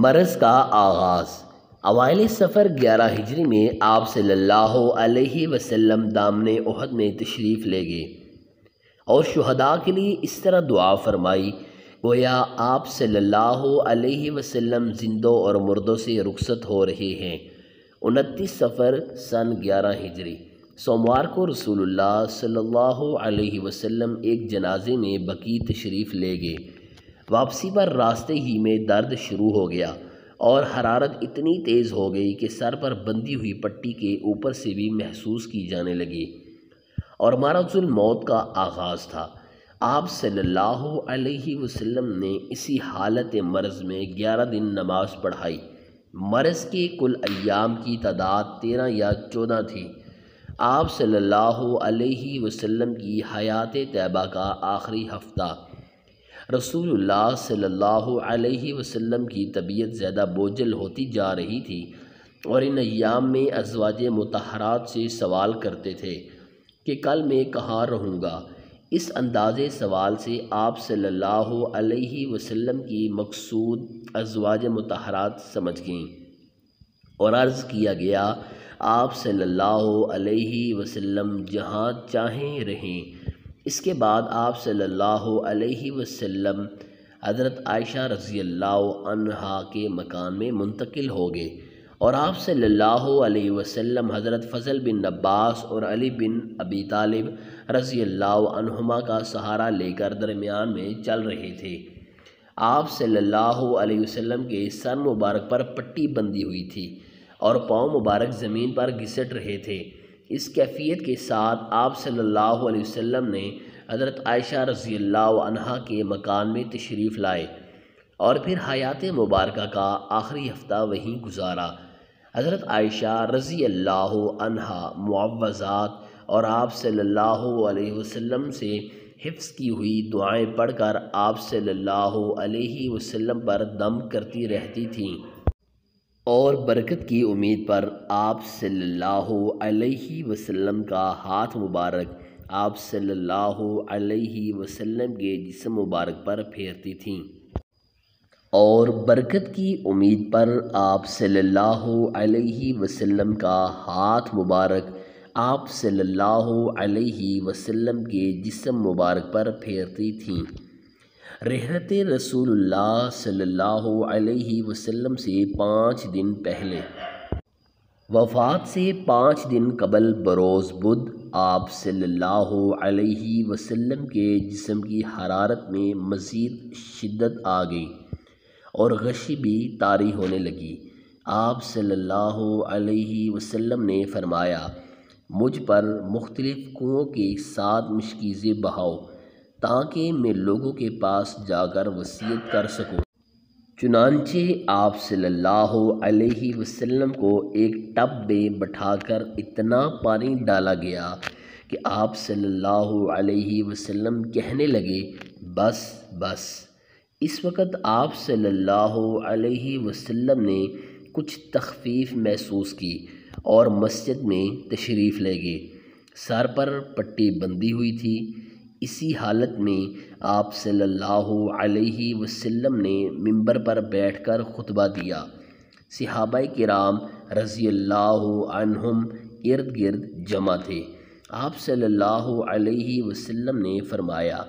مرض کا آغاز اوائل سفر 11 ہجری میں آپ صلی اللہ علیہ وسلم دامن احد میں تشریف لے گئے اور شہداء کے لیے اس طرح دعا فرمائی گویا آپ صلی اللہ علیہ وسلم زندوں اور مردوں سے رخصت ہو رہے ہیں۔ 29 سفر سن 11 ہجری سوموار کو رسول اللہ صلی اللہ علیہ وسلم ایک جنازے میں بقیع تشریف لے گئے۔ واپسی پر راستے ہی میں درد شروع ہو گیا اور حرارت اتنی تیز ہو گئی کہ سر پر بندھی ہوئی پٹی کے اوپر سے بھی محسوس کی جانے لگی اور مرض الموت کا آغاز تھا۔ آپ صلی اللہ علیہ وسلم نے اسی حالت مرض میں 11 دن نماز پڑھائی۔ مرض کے کل ایام کی تعداد 13 یا 14 تھی۔ آپ صلی اللہ علیہ وسلم کی حیات طیبہ کا آخری ہفتہ۔ رسول اللہ صلی اللہ علیہ وسلم کی طبیعت زیادہ بوجھل ہوتی جا رہی تھی اور ان ایام میں ازواج مطہرات سے سوال کرتے تھے کہ کل میں کہاں رہوں گا۔ اس انداز سوال سے آپ صلی اللہ علیہ وسلم کی مقصود ازواج مطہرات سمجھ گئیں اور عرض کیا گیا آپ صلی اللہ علیہ وسلم جہاں چاہیں رہیں۔ اس کے بعد آپ صلی اللہ علیہ وسلم حضرت عائشہ رضی اللہ عنہا کے مکان میں منتقل ہو گئے اور آپ صلی اللہ علیہ وسلم حضرت فضل بن عباس اور علی بن ابی طالب رضی اللہ عنہما کا سہارا لے کر درمیان میں چل رہے تھے۔ آپ صلی اللہ علیہ وسلم کے سر مبارک پر پٹی بندھی ہوئی تھی اور پاؤں مبارک زمین پر گھسٹ رہے تھے۔ اس کیفیت کے ساتھ آپ صلی اللہ علیہ وسلم نے حضرت عائشہ رضی اللہ عنہا کے مکان میں تشریف لائے اور پھر حیات مبارکہ کا آخری ہفتہ وہیں گزارا۔ حضرت عائشہ رضی اللہ عنہا معوذات اور آپ صلی اللہ علیہ وسلم سے حفظ کی ہوئی دعائیں پڑھ کر آپ صلی اللہ علیہ وسلم پر دم کرتی رہتی تھیں اور برکت کی امید پر آپ صلی اللہ علیہ وسلم کا ہاتھ مبارک آپ صلی اللہ علیہ وسلم کے جسم مبارک پر پھیرتی تھیں اور برکت کی امید پر آپ صلی اللہ علیہ وسلم کا ہاتھ مبارک آپ صلی اللہ علیہ وسلم کے جسم مبارک پر پھیرتی تھیں۔ رحلت رسول اللہ صلی اللہ علیہ وسلم سے 5 دن پہلے وفات سے 5 دن قبل بروز بدھ آپ صلی اللہ علیہ وسلم کے جسم کی حرارت میں مزید شدت آ گئی اور غشی بھی طاری ہونے لگی۔ آپ صلی اللہ علیہ وسلم نے فرمایا مجھ پر مختلف کنوؤں کے ساتھ مشکیزیں بہاؤ تاکہ میں لوگوں کے پاس جا کر وصیت کر سکوں۔ چنانچہ آپ صلی اللہ علیہ وسلم کو ایک ٹب میں بٹھا کر اتنا پانی ڈالا گیا کہ آپ صلی اللہ علیہ وسلم کہنے لگے بس بس۔ اس وقت آپ صلی اللہ علیہ وسلم نے کچھ تخفیف محسوس کی اور مسجد میں تشریف لے گئے۔ سر پر پٹی بندھی ہوئی تھی۔ اسی حالت میں آپ صلی اللہ علیہ وسلم نے ممبر پر بیٹھ کر خطبہ دیا۔ صحابہ کرام رضی اللہ عنہم ارد گرد جمع تھے۔ آپ صلی اللہ علیہ وسلم نے فرمایا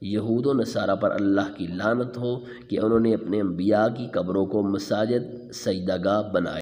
یہود و نصارہ پر اللہ کی لعنت ہو کہ انہوں نے اپنے انبیاء کی قبروں کو مساجد سجدہ گاہ بنائے۔